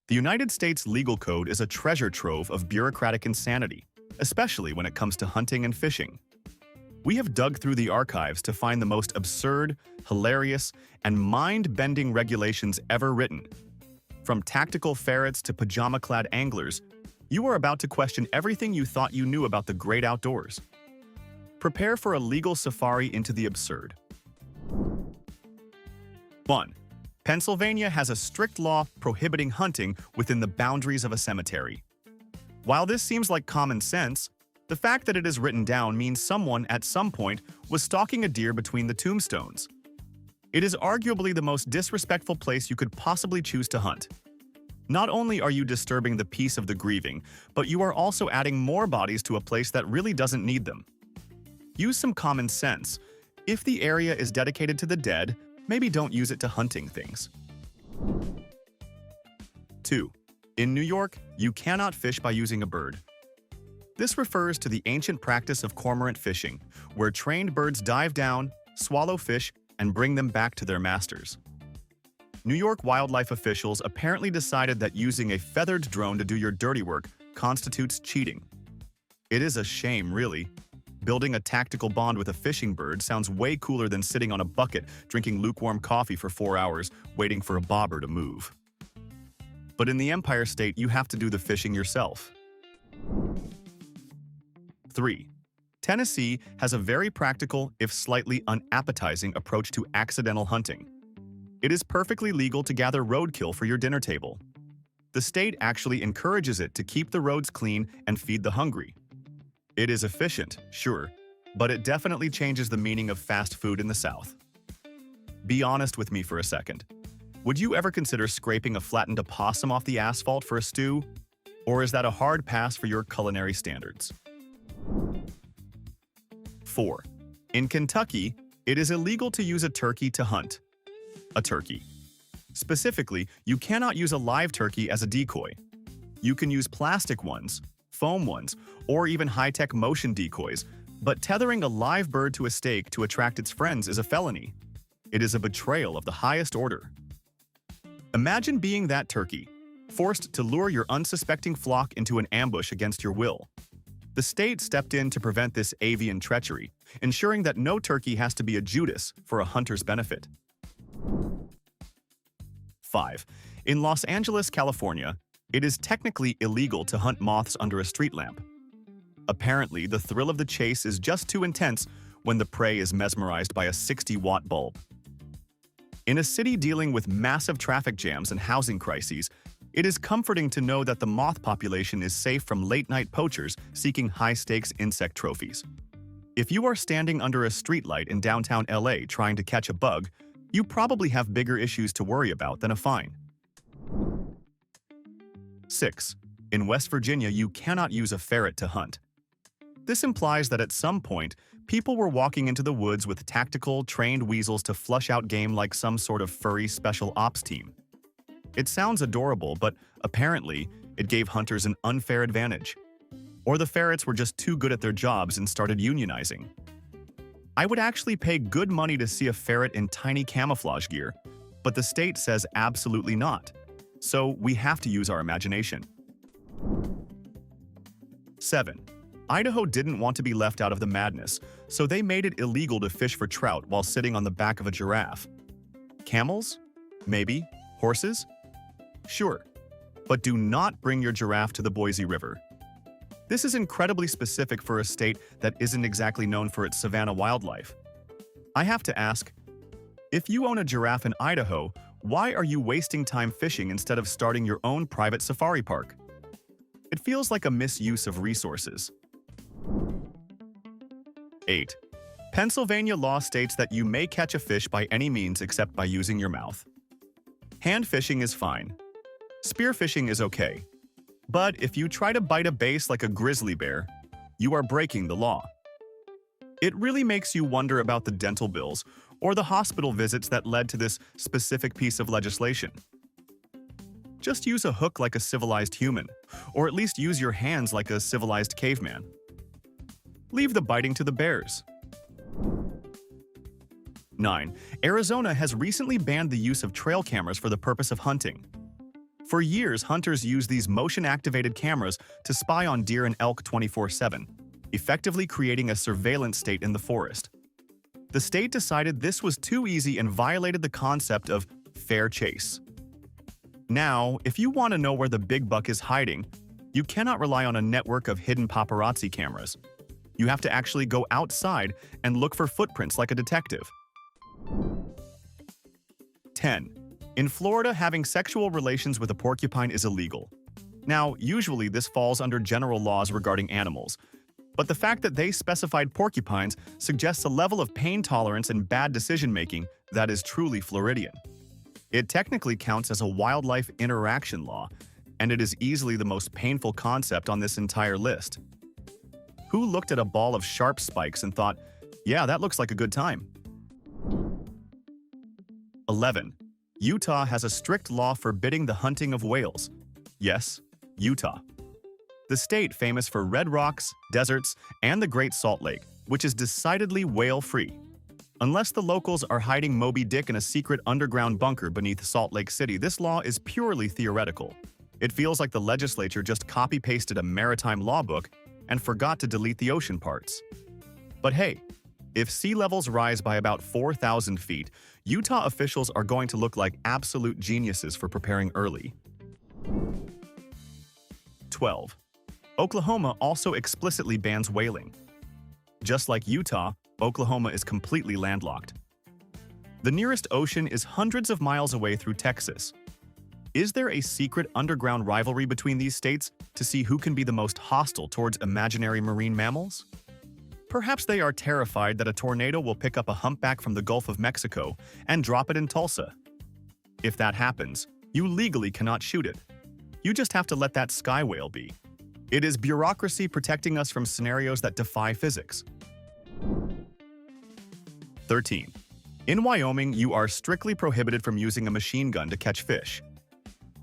The United States legal code is a treasure trove of bureaucratic insanity, especially when it comes to hunting and fishing. We have dug through the archives to find the most absurd, hilarious, and mind-bending regulations ever written. From tactical ferrets to pajama-clad anglers, you are about to question everything you thought you knew about the great outdoors. Prepare for a legal safari into the absurd. 1. Pennsylvania has a strict law prohibiting hunting within the boundaries of a cemetery. While this seems like common sense, the fact that it is written down means someone at some point was stalking a deer between the tombstones. It is arguably the most disrespectful place you could possibly choose to hunt. Not only are you disturbing the peace of the grieving, but you are also adding more bodies to a place that really doesn't need them. Use some common sense. If the area is dedicated to the dead, maybe don't use it to hunting things. 2. In New York, you cannot fish by using a bird. This refers to the ancient practice of cormorant fishing, where trained birds dive down, swallow fish, and bring them back to their masters. New York wildlife officials apparently decided that using a feathered drone to do your dirty work constitutes cheating. It is a shame, really. Building a tactical bond with a fishing bird sounds way cooler than sitting on a bucket drinking lukewarm coffee for 4 hours waiting for a bobber to move. But in the Empire State, you have to do the fishing yourself. 3. Tennessee has a very practical, if slightly unappetizing, approach to accidental hunting. It is perfectly legal to gather roadkill for your dinner table. The state actually encourages it to keep the roads clean and feed the hungry. It is efficient, sure, but it definitely changes the meaning of fast food in the South. Be honest with me for a second. Would you ever consider scraping a flattened opossum off the asphalt for a stew? Or is that a hard pass for your culinary standards? 4. In Kentucky, it is illegal to use a turkey to hunt. A turkey. Specifically, you cannot use a live turkey as a decoy. You can use plastic ones, foam ones, or even high-tech motion decoys, but tethering a live bird to a stake to attract its friends is a felony. It is a betrayal of the highest order. Imagine being that turkey, forced to lure your unsuspecting flock into an ambush against your will. The state stepped in to prevent this avian treachery, ensuring that no turkey has to be a Judas for a hunter's benefit. 5. In Los Angeles, California, it is technically illegal to hunt moths under a street lamp. Apparently, the thrill of the chase is just too intense when the prey is mesmerized by a 60-watt bulb. In a city dealing with massive traffic jams and housing crises, it is comforting to know that the moth population is safe from late-night poachers seeking high-stakes insect trophies. If you are standing under a streetlight in downtown LA trying to catch a bug, you probably have bigger issues to worry about than a fine. 6. In West Virginia, you cannot use a ferret to hunt. This implies that at some point, people were walking into the woods with tactical, trained weasels to flush out game like some sort of furry special ops team. It sounds adorable, but apparently, it gave hunters an unfair advantage. Or the ferrets were just too good at their jobs and started unionizing. I would actually pay good money to see a ferret in tiny camouflage gear, but the state says absolutely not. So we have to use our imagination. 7. Idaho didn't want to be left out of the madness, so they made it illegal to fish for trout while sitting on the back of a giraffe. Camels? Maybe. Horses? Sure. But do not bring your giraffe to the Boise River. This is incredibly specific for a state that isn't exactly known for its savanna wildlife. I have to ask, if you own a giraffe in Idaho, why are you wasting time fishing instead of starting your own private safari park? It feels like a misuse of resources. 8. Pennsylvania law states that you may catch a fish by any means except by using your mouth. Hand fishing is fine. Spear fishing is okay. But if you try to bite a base like a grizzly bear, you are breaking the law. It really makes you wonder about the dental bills or the hospital visits that led to this specific piece of legislation. Just use a hook like a civilized human, or at least use your hands like a civilized caveman. Leave the biting to the bears. 9. Arizona has recently banned the use of trail cameras for the purpose of hunting. For years, hunters used these motion-activated cameras to spy on deer and elk 24/7, effectively creating a surveillance state in the forest. The state decided this was too easy and violated the concept of fair chase. Now, if you want to know where the big buck is hiding, you cannot rely on a network of hidden paparazzi cameras. You have to actually go outside and look for footprints like a detective. 10. In Florida, having sexual relations with a porcupine is illegal. Now, usually this falls under general laws regarding animals, but the fact that they specified porcupines suggests a level of pain tolerance and bad decision-making that is truly Floridian. It technically counts as a wildlife interaction law, and it is easily the most painful concept on this entire list. Who looked at a ball of sharp spikes and thought, yeah, that looks like a good time? 11. Utah has a strict law forbidding the hunting of whales. Yes, Utah. The state famous for red rocks, deserts, and the Great Salt Lake, which is decidedly whale-free. Unless the locals are hiding Moby Dick in a secret underground bunker beneath Salt Lake City, this law is purely theoretical. It feels like the legislature just copy-pasted a maritime law book and forgot to delete the ocean parts. But hey, if sea levels rise by about 4,000 feet, Utah officials are going to look like absolute geniuses for preparing early. 12. Oklahoma also explicitly bans whaling. Just like Utah, Oklahoma is completely landlocked. The nearest ocean is hundreds of miles away through Texas. Is there a secret underground rivalry between these states to see who can be the most hostile towards imaginary marine mammals? Perhaps they are terrified that a tornado will pick up a humpback from the Gulf of Mexico and drop it in Tulsa. If that happens, you legally cannot shoot it. You just have to let that sky whale be. It is bureaucracy protecting us from scenarios that defy physics. 13. In Wyoming, you are strictly prohibited from using a machine gun to catch fish.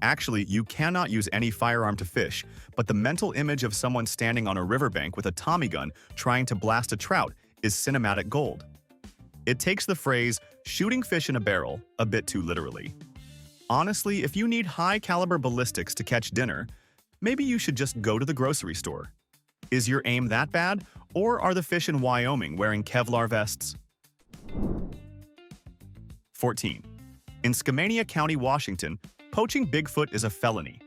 Actually, you cannot use any firearm to fish, but the mental image of someone standing on a riverbank with a Tommy gun trying to blast a trout is cinematic gold. It takes the phrase, shooting fish in a barrel, a bit too literally. Honestly, if you need high-caliber ballistics to catch dinner, maybe you should just go to the grocery store. Is your aim that bad, or are the fish in Wyoming wearing Kevlar vests? 14. In Skamania County, Washington, poaching Bigfoot is a felony.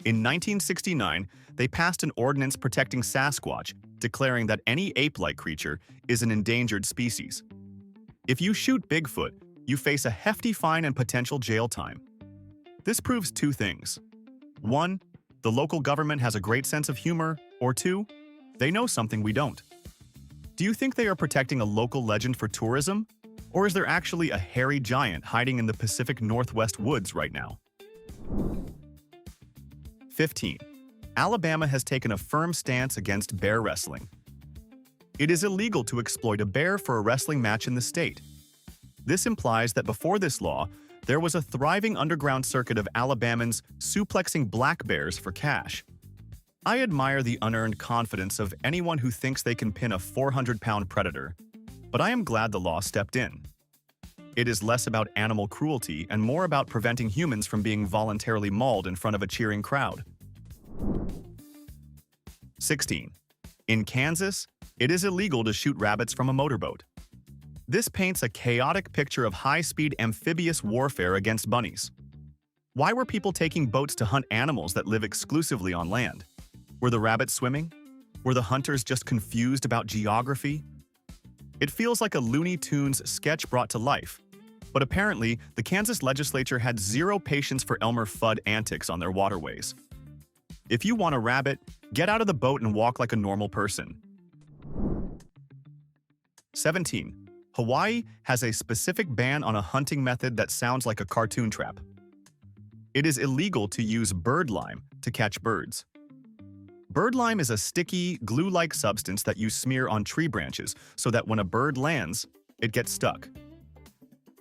In 1969, they passed an ordinance protecting Sasquatch, declaring that any ape-like creature is an endangered species. If you shoot Bigfoot, you face a hefty fine and potential jail time. This proves two things. 1. The local government has a great sense of humor, or 2. They know something we don't. Do you think they are protecting a local legend for tourism? Or is there actually a hairy giant hiding in the Pacific Northwest woods right now? 15. Alabama has taken a firm stance against bear wrestling. It is illegal to exploit a bear for a wrestling match in the state. This implies that before this law, there was a thriving underground circuit of Alabamans suplexing black bears for cash. I admire the unearned confidence of anyone who thinks they can pin a 400-pound predator, but I am glad the law stepped in. It is less about animal cruelty and more about preventing humans from being voluntarily mauled in front of a cheering crowd. 16. In Kansas, it is illegal to shoot rabbits from a motorboat. This paints a chaotic picture of high-speed amphibious warfare against bunnies. Why were people taking boats to hunt animals that live exclusively on land? Were the rabbits swimming? Were the hunters just confused about geography? It feels like a Looney Tunes sketch brought to life. But apparently, the Kansas legislature had zero patience for Elmer Fudd antics on their waterways. If you want a rabbit, get out of the boat and walk like a normal person. 17. Hawaii has a specific ban on a hunting method that sounds like a cartoon trap. It is illegal to use bird lime to catch birds. Bird lime is a sticky, glue-like substance that you smear on tree branches so that when a bird lands, it gets stuck.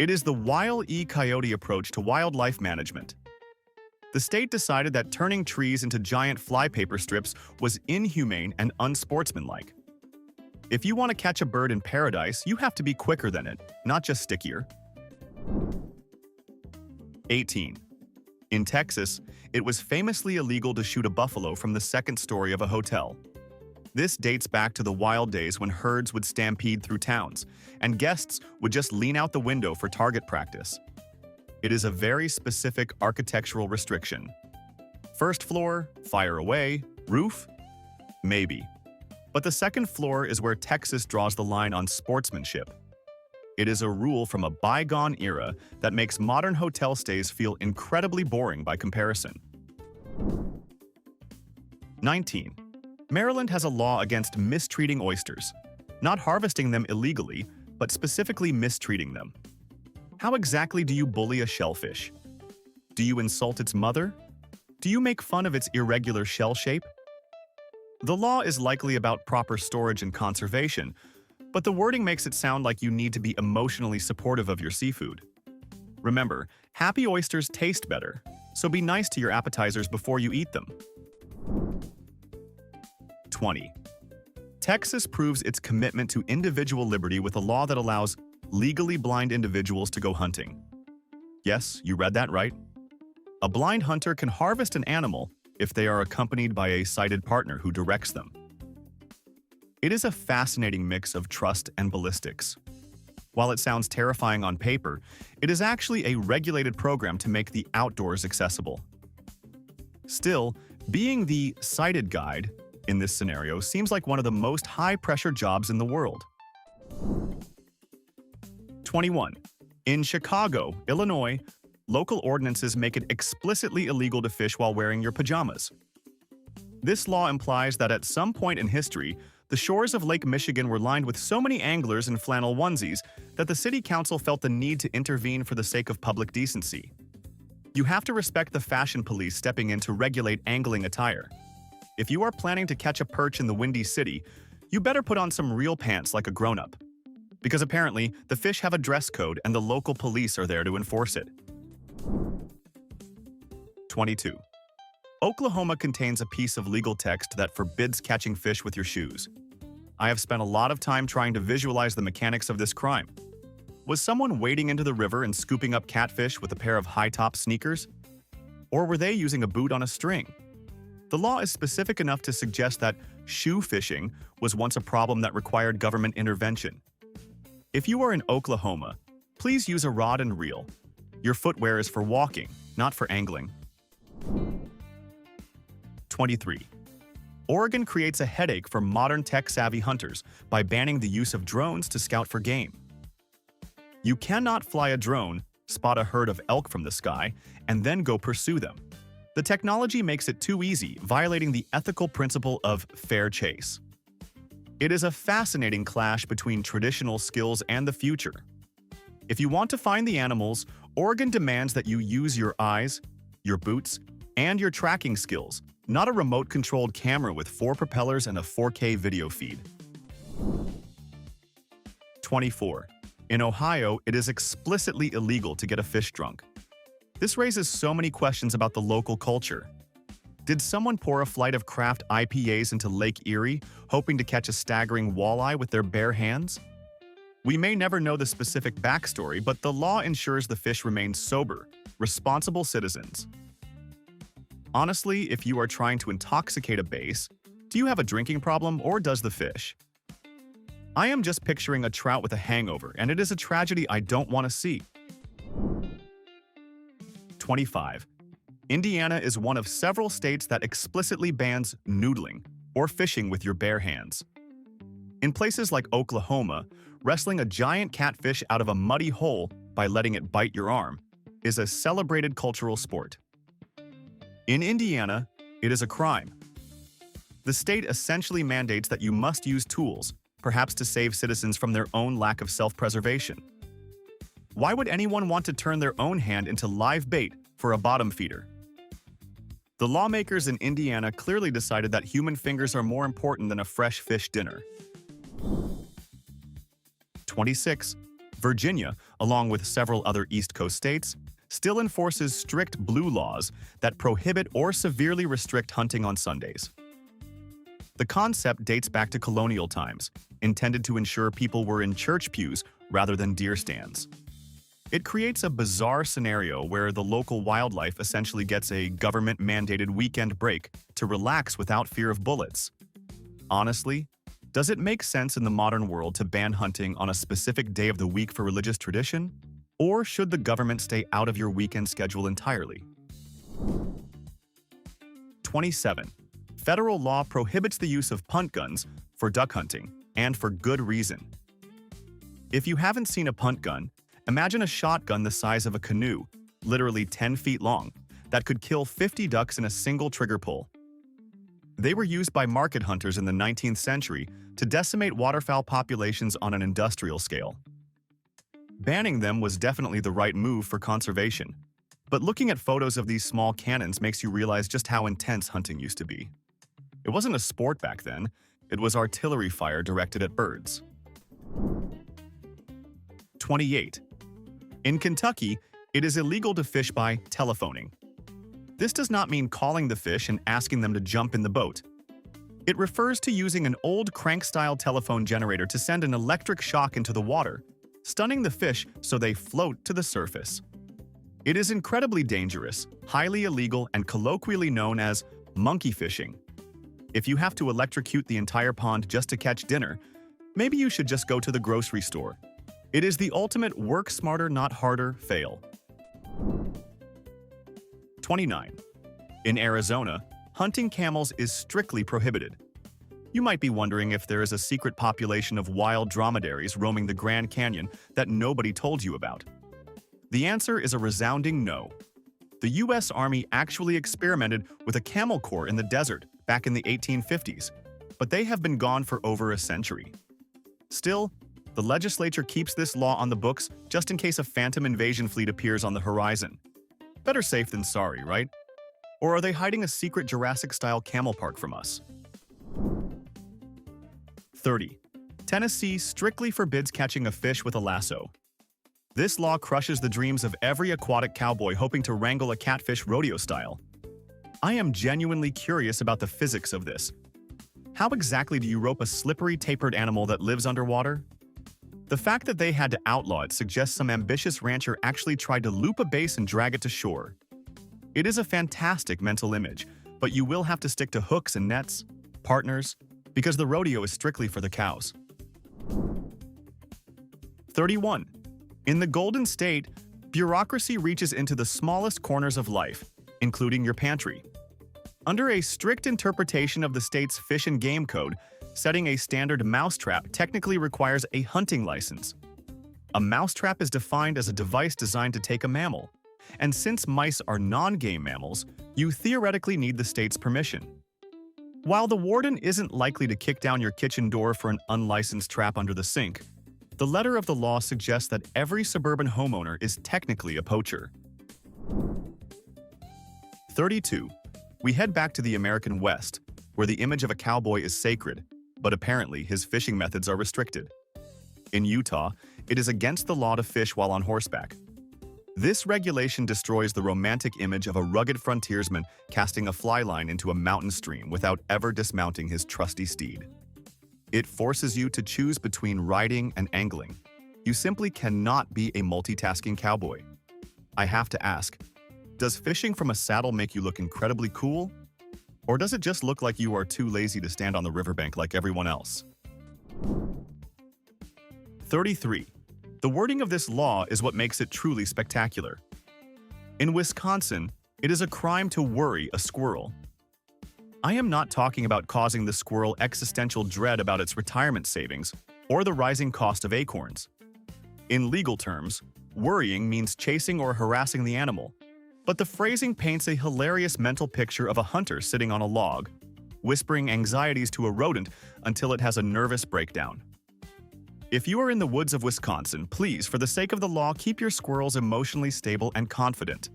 It is the Wile E. Coyote approach to wildlife management. The state decided that turning trees into giant flypaper strips was inhumane and unsportsmanlike. If you want to catch a bird in paradise, you have to be quicker than it, not just stickier. 18. In Texas, it was famously illegal to shoot a buffalo from the second story of a hotel. This dates back to the wild days when herds would stampede through towns, and guests would just lean out the window for target practice. It is a very specific architectural restriction. First floor, fire away. Roof? Maybe. But the second floor is where Texas draws the line on sportsmanship. It is a rule from a bygone era that makes modern hotel stays feel incredibly boring by comparison. 19. Maryland has a law against mistreating oysters, not harvesting them illegally, but specifically mistreating them. How exactly do you bully a shellfish? Do you insult its mother? Do you make fun of its irregular shell shape? The law is likely about proper storage and conservation, but the wording makes it sound like you need to be emotionally supportive of your seafood. Remember, happy oysters taste better, so be nice to your appetizers before you eat them. 20. Texas proves its commitment to individual liberty with a law that allows legally blind individuals to go hunting. Yes, you read that right. A blind hunter can harvest an animal if they are accompanied by a sighted partner who directs them. It is a fascinating mix of trust and ballistics. While it sounds terrifying on paper, it is actually a regulated program to make the outdoors accessible. Still, being the sighted guide in this scenario seems like one of the most high-pressure jobs in the world. 21. In Chicago, Illinois, local ordinances make it explicitly illegal to fish while wearing your pajamas. This law implies that at some point in history, the shores of Lake Michigan were lined with so many anglers in flannel onesies that the city council felt the need to intervene for the sake of public decency. You have to respect the fashion police stepping in to regulate angling attire. If you are planning to catch a perch in the Windy City, you better put on some real pants like a grown-up. Because apparently, the fish have a dress code and the local police are there to enforce it. 22. Oklahoma contains a piece of legal text that forbids catching fish with your shoes. I have spent a lot of time trying to visualize the mechanics of this crime. Was someone wading into the river and scooping up catfish with a pair of high-top sneakers? Or were they using a boot on a string? The law is specific enough to suggest that shoe fishing was once a problem that required government intervention. If you are in Oklahoma, please use a rod and reel. Your footwear is for walking, not for angling. 23. Oregon creates a headache for modern tech-savvy hunters by banning the use of drones to scout for game. You cannot fly a drone, spot a herd of elk from the sky, and then go pursue them. The technology makes it too easy, violating the ethical principle of fair chase. It is a fascinating clash between traditional skills and the future. If you want to find the animals, Oregon demands that you use your eyes, your boots, and your tracking skills, not a remote-controlled camera with 4 propellers and a 4K video feed. 24. In Ohio, it is explicitly illegal to get a fish drunk. This raises so many questions about the local culture. Did someone pour a flight of craft IPAs into Lake Erie, hoping to catch a staggering walleye with their bare hands? We may never know the specific backstory, but the law ensures the fish remain sober, responsible citizens. Honestly, if you are trying to intoxicate a base, do you have a drinking problem or does the fish? I am just picturing a trout with a hangover, and it is a tragedy I don't want to see. 25. Indiana is one of several states that explicitly bans noodling, or fishing with your bare hands. In places like Oklahoma, wrestling a giant catfish out of a muddy hole by letting it bite your arm is a celebrated cultural sport. In Indiana, it is a crime. The state essentially mandates that you must use tools, perhaps to save citizens from their own lack of self-preservation. Why would anyone want to turn their own hand into live bait for a bottom feeder? The lawmakers in Indiana clearly decided that human fingers are more important than a fresh fish dinner. 26. Virginia, along with several other East Coast states, still enforces strict blue laws that prohibit or severely restrict hunting on Sundays. The concept dates back to colonial times, intended to ensure people were in church pews rather than deer stands. It creates a bizarre scenario where the local wildlife essentially gets a government-mandated weekend break to relax without fear of bullets. Honestly, does it make sense in the modern world to ban hunting on a specific day of the week for religious tradition? Or should the government stay out of your weekend schedule entirely? 27. Federal law prohibits the use of punt guns for duck hunting, and for good reason. If you haven't seen a punt gun, imagine a shotgun the size of a canoe, literally 10 feet long, that could kill 50 ducks in a single trigger pull. They were used by market hunters in the 19th century to decimate waterfowl populations on an industrial scale. Banning them was definitely the right move for conservation, but looking at photos of these small cannons makes you realize just how intense hunting used to be. It wasn't a sport back then, it was artillery fire directed at birds. 28. In Kentucky, it is illegal to fish by telephoning. This does not mean calling the fish and asking them to jump in the boat. It refers to using an old crank-style telephone generator to send an electric shock into the water, stunning the fish so they float to the surface. It is incredibly dangerous, highly illegal, and colloquially known as monkey fishing. If you have to electrocute the entire pond just to catch dinner, maybe you should just go to the grocery store. It is the ultimate work smarter, not harder fail. 29. In Arizona, hunting camels is strictly prohibited. You might be wondering if there is a secret population of wild dromedaries roaming the Grand Canyon that nobody told you about. The answer is a resounding no. The US Army actually experimented with a camel corps in the desert back in the 1850s, but they have been gone for over a century. Still, the legislature keeps this law on the books just in case a phantom invasion fleet appears on the horizon. Better safe than sorry, right? Or are they hiding a secret Jurassic-style camel park from us? 30. Tennessee strictly forbids catching a fish with a lasso. This law crushes the dreams of every aquatic cowboy hoping to wrangle a catfish rodeo style. I am genuinely curious about the physics of this. How exactly do you rope a slippery, tapered animal that lives underwater? The fact that they had to outlaw it suggests some ambitious rancher actually tried to loop a base and drag it to shore. It is a fantastic mental image, but you will have to stick to hooks and nets, partners, because the rodeo is strictly for the cows. 31. In the Golden State, bureaucracy reaches into the smallest corners of life, including your pantry. Under a strict interpretation of the state's Fish and Game Code, setting a standard mousetrap technically requires a hunting license. A mousetrap is defined as a device designed to take a mammal, and since mice are non-game mammals, you theoretically need the state's permission. While the warden isn't likely to kick down your kitchen door for an unlicensed trap under the sink, the letter of the law suggests that every suburban homeowner is technically a poacher. 32. We head back to the American West, where the image of a cowboy is sacred, but apparently his fishing methods are restricted. In Utah, it is against the law to fish while on horseback. This regulation destroys the romantic image of a rugged frontiersman casting a fly line into a mountain stream without ever dismounting his trusty steed. It forces you to choose between riding and angling. You simply cannot be a multitasking cowboy. I have to ask, does fishing from a saddle make you look incredibly cool? Or does it just look like you are too lazy to stand on the riverbank like everyone else? 33. The wording of this law is what makes it truly spectacular. In Wisconsin, it is a crime to worry a squirrel. I am not talking about causing the squirrel existential dread about its retirement savings or the rising cost of acorns. In legal terms, worrying means chasing or harassing the animal, but the phrasing paints a hilarious mental picture of a hunter sitting on a log, whispering anxieties to a rodent until it has a nervous breakdown. If you are in the woods of Wisconsin, please, for the sake of the law, keep your squirrels emotionally stable and confident.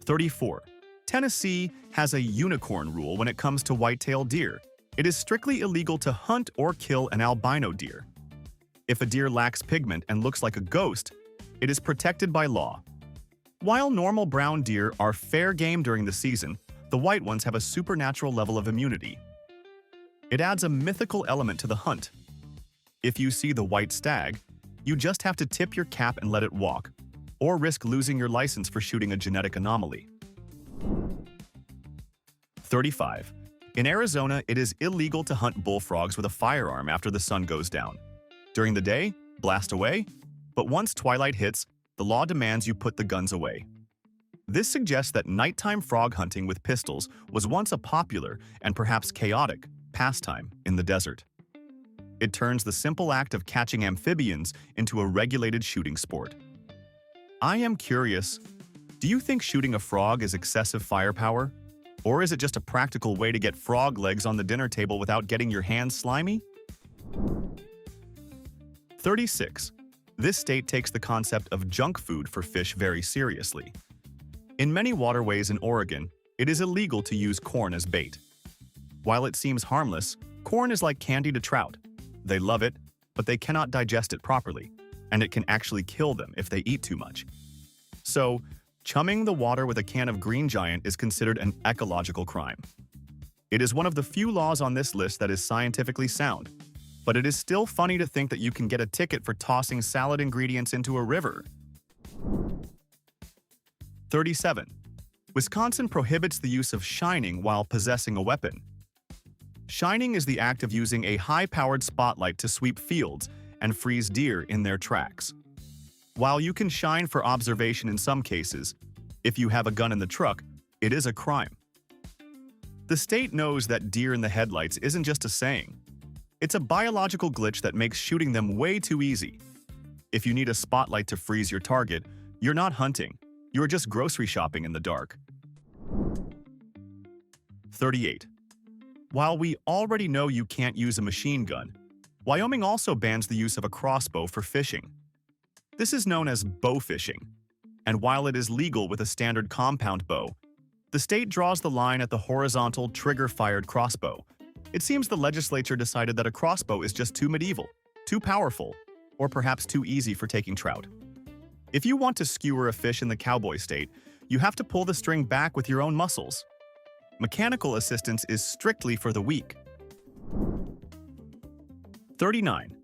34. Tennessee has a unicorn rule when it comes to white-tailed deer. It is strictly illegal to hunt or kill an albino deer. If a deer lacks pigment and looks like a ghost, it is protected by law. While normal brown deer are fair game during the season, the white ones have a supernatural level of immunity. It adds a mythical element to the hunt. If you see the white stag, You just have to tip your cap and let it walk, or risk losing your license for shooting a genetic anomaly. 35. In Arizona, it is illegal to hunt bullfrogs with a firearm after the sun goes down. During the day, blast away, but once twilight hits, the law demands you put the guns away. This suggests that nighttime frog hunting with pistols was once a popular and perhaps chaotic pastime in the desert. It turns the simple act of catching amphibians into a regulated shooting sport. I am curious, do you think shooting a frog is excessive firepower? Or is it just a practical way to get frog legs on the dinner table without getting your hands slimy? 36. This state takes the concept of junk food for fish very seriously. In many waterways in Oregon, it is illegal to use corn as bait. While it seems harmless, corn is like candy to trout. They love it, but they cannot digest it properly, and it can actually kill them if they eat too much. So, chumming the water with a can of Green Giant is considered an ecological crime. It is one of the few laws on this list that is scientifically sound, but it is still funny to think that you can get a ticket for tossing salad ingredients into a river. 37. Wisconsin prohibits the use of shining while possessing a weapon. Shining is the act of using a high-powered spotlight to sweep fields and freeze deer in their tracks. While you can shine for observation in some cases, if you have a gun in the truck, it is a crime. The state knows that deer in the headlights isn't just a saying. It's a biological glitch that makes shooting them way too easy. If you need a spotlight to freeze your target, you're not hunting, you're just grocery shopping in the dark. 38. While we already know you can't use a machine gun, Wyoming also bans the use of a crossbow for fishing. This is known as bow fishing, and while it is legal with a standard compound bow, the state draws the line at the horizontal trigger-fired crossbow. It seems the legislature decided that a crossbow is just too medieval, too powerful, or perhaps too easy for taking trout. If you want to skewer a fish in the cowboy state, you have to pull the string back with your own muscles. Mechanical assistance is strictly for the weak. 39.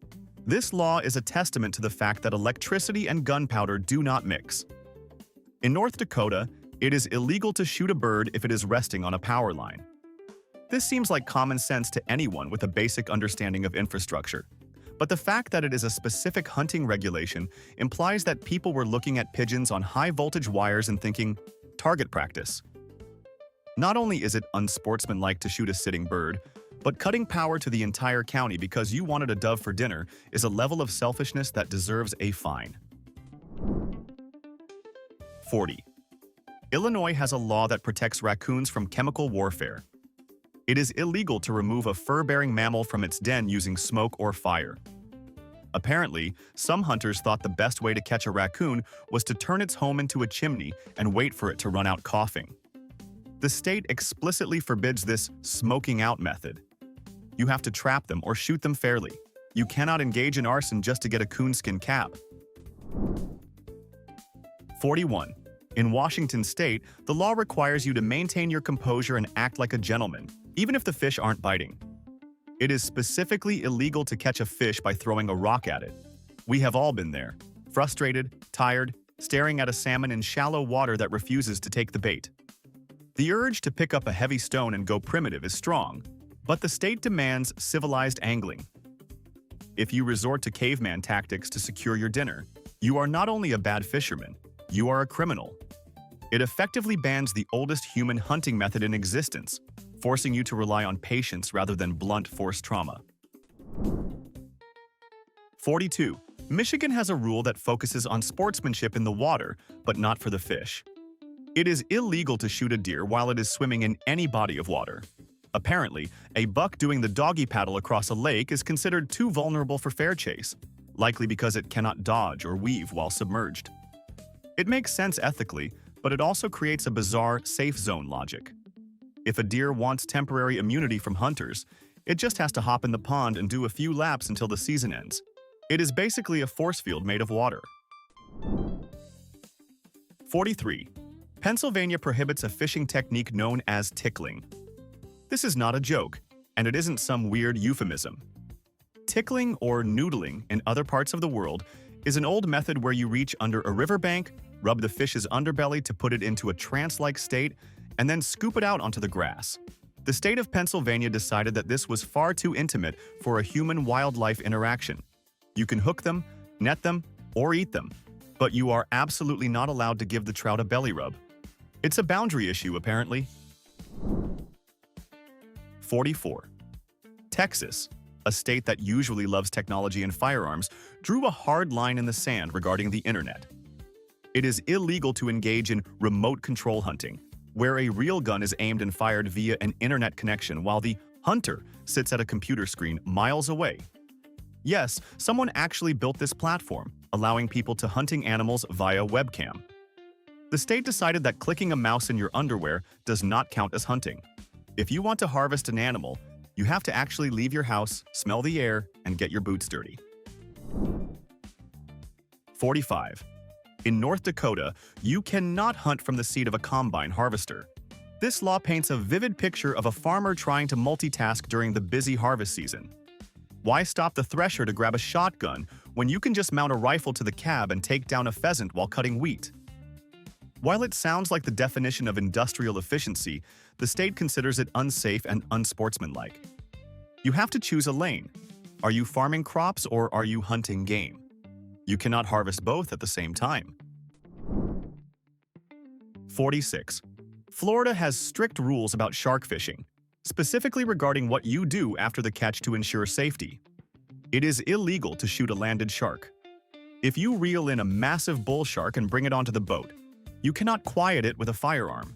This law is a testament to the fact that electricity and gunpowder do not mix. In North Dakota, it is illegal to shoot a bird if it is resting on a power line. This seems like common sense to anyone with a basic understanding of infrastructure. But the fact that it is a specific hunting regulation implies that people were looking at pigeons on high-voltage wires and thinking, target practice. Not only is it unsportsmanlike to shoot a sitting bird, but cutting power to the entire county because you wanted a dove for dinner is a level of selfishness that deserves a fine. 40. Illinois has a law that protects raccoons from chemical warfare. It is illegal to remove a fur-bearing mammal from its den using smoke or fire. Apparently, some hunters thought the best way to catch a raccoon was to turn its home into a chimney and wait for it to run out coughing. The state explicitly forbids this smoking out method. You have to trap them or shoot them fairly. You cannot engage in arson just to get a coonskin cap. 41. In Washington state, the law requires you to maintain your composure and act like a gentleman, even if the fish aren't biting. It is specifically illegal to catch a fish by throwing a rock at it. We have all been there, frustrated, tired, staring at a salmon in shallow water that refuses to take the bait. The urge to pick up a heavy stone and go primitive is strong, but the state demands civilized angling. If you resort to caveman tactics to secure your dinner, you are not only a bad fisherman, you are a criminal. It effectively bans the oldest human hunting method in existence, forcing you to rely on patience rather than blunt force trauma. 42. Michigan has a rule that focuses on sportsmanship in the water, but not for the fish. It is illegal to shoot a deer while it is swimming in any body of water. Apparently, a buck doing the doggy paddle across a lake is considered too vulnerable for fair chase, likely because it cannot dodge or weave while submerged. It makes sense ethically, but it also creates a bizarre safe zone logic. If a deer wants temporary immunity from hunters, it just has to hop in the pond and do a few laps until the season ends. It is basically a force field made of water. 43. Pennsylvania prohibits a fishing technique known as tickling. This is not a joke, and it isn't some weird euphemism. Tickling or noodling in other parts of the world is an old method where you reach under a riverbank, rub the fish's underbelly to put it into a trance-like state, and then scoop it out onto the grass. The state of Pennsylvania decided that this was far too intimate for a human-wildlife interaction. You can hook them, net them, or eat them, but you are absolutely not allowed to give the trout a belly rub. It's a boundary issue, apparently. 44. Texas, a state that usually loves technology and firearms, drew a hard line in the sand regarding the internet. It is illegal to engage in remote control hunting, where a real gun is aimed and fired via an internet connection while the hunter sits at a computer screen miles away. Yes, someone actually built this platform, allowing people to hunting animals via webcam. The state decided that clicking a mouse in your underwear does not count as hunting. If you want to harvest an animal, you have to actually leave your house, smell the air, and get your boots dirty. 45. In North Dakota, you cannot hunt from the seat of a combine harvester. This law paints a vivid picture of a farmer trying to multitask during the busy harvest season. Why stop the thresher to grab a shotgun when you can just mount a rifle to the cab and take down a pheasant while cutting wheat? While it sounds like the definition of industrial efficiency, the state considers it unsafe and unsportsmanlike. You have to choose a lane. Are you farming crops or are you hunting game? You cannot harvest both at the same time. 46. Florida has strict rules about shark fishing, specifically regarding what you do after the catch to ensure safety. It is illegal to shoot a landed shark. If you reel in a massive bull shark and bring it onto the boat, you cannot quiet it with a firearm.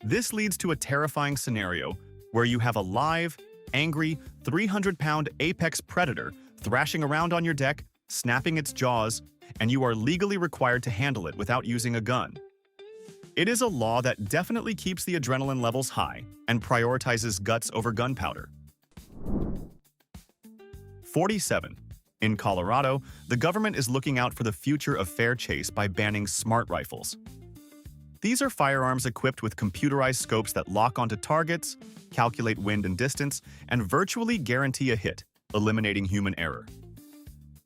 This leads to a terrifying scenario where you have a live, angry, 300-pound apex predator thrashing around on your deck, snapping its jaws, and you are legally required to handle it without using a gun. It is a law that definitely keeps the adrenaline levels high and prioritizes guts over gunpowder. 47. In Colorado, the government is looking out for the future of fair chase by banning smart rifles. These are firearms equipped with computerized scopes that lock onto targets, calculate wind and distance, and virtually guarantee a hit, eliminating human error.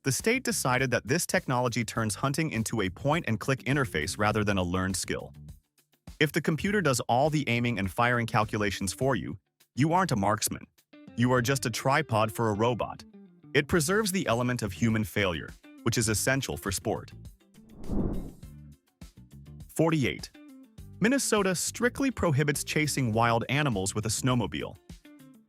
The state decided that this technology turns hunting into a point-and-click interface rather than a learned skill. If the computer does all the aiming and firing calculations for you, you aren't a marksman. You are just a tripod for a robot. It preserves the element of human failure, which is essential for sport. 48. Minnesota strictly prohibits chasing wild animals with a snowmobile.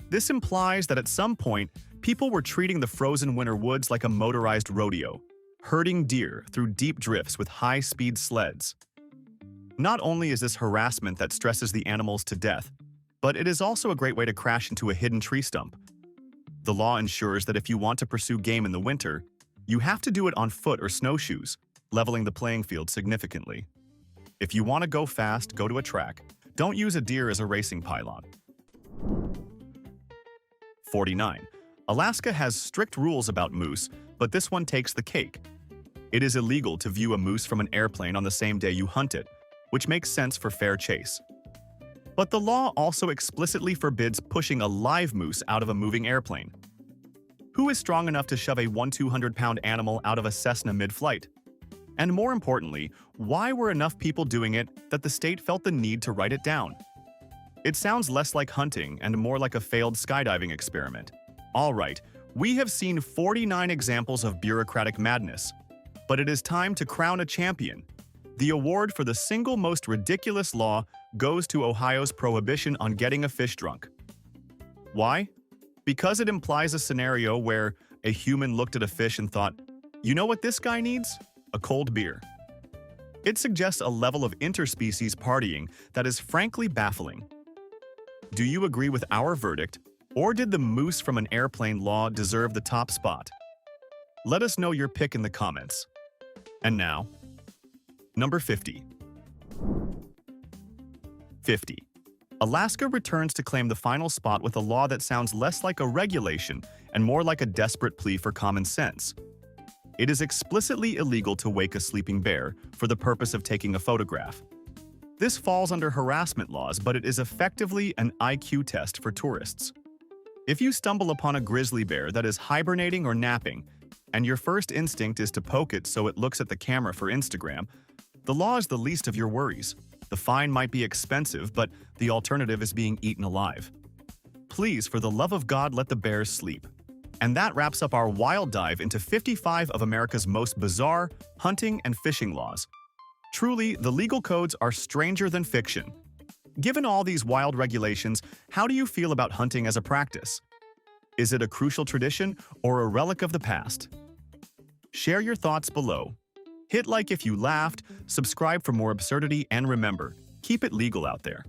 This implies that at some point, people were treating the frozen winter woods like a motorized rodeo, herding deer through deep drifts with high-speed sleds. Not only is this harassment that stresses the animals to death, but it is also a great way to crash into a hidden tree stump. The law ensures that if you want to pursue game in the winter, you have to do it on foot or snowshoes, leveling the playing field significantly. If you want to go fast, go to a track. Don't use a deer as a racing pylon. 49. Alaska has strict rules about moose, but this one takes the cake. It is illegal to view a moose from an airplane on the same day you hunt it, which makes sense for fair chase. But the law also explicitly forbids pushing a live moose out of a moving airplane. Who is strong enough to shove a 200-pound animal out of a Cessna mid-flight? And more importantly, why were enough people doing it that the state felt the need to write it down? It sounds less like hunting and more like a failed skydiving experiment. All right, we have seen 49 examples of bureaucratic madness, but it is time to crown a champion. The award for the single most ridiculous law goes to Ohio's prohibition on getting a fish drunk. Why? Because it implies a scenario where a human looked at a fish and thought, you know what this guy needs? A cold beer. It suggests a level of interspecies partying that is frankly baffling. Do you agree with our verdict, or did the moose from an airplane law deserve the top spot? Let us know your pick in the comments. And now, number 50. 50. Alaska returns to claim the final spot with a law that sounds less like a regulation and more like a desperate plea for common sense. It is explicitly illegal to wake a sleeping bear for the purpose of taking a photograph. This falls under harassment laws, but it is effectively an IQ test for tourists. If you stumble upon a grizzly bear that is hibernating or napping, and your first instinct is to poke it so it looks at the camera for Instagram, the law is the least of your worries. The fine might be expensive, but the alternative is being eaten alive. Please, for the love of God, let the bears sleep. And that wraps up our wild dive into 55 of America's most bizarre hunting and fishing laws. Truly, the legal codes are stranger than fiction. Given all these wild regulations, how do you feel about hunting as a practice? Is it a crucial tradition or a relic of the past? Share your thoughts below. Hit like if you laughed, subscribe for more absurdity, and remember, keep it legal out there.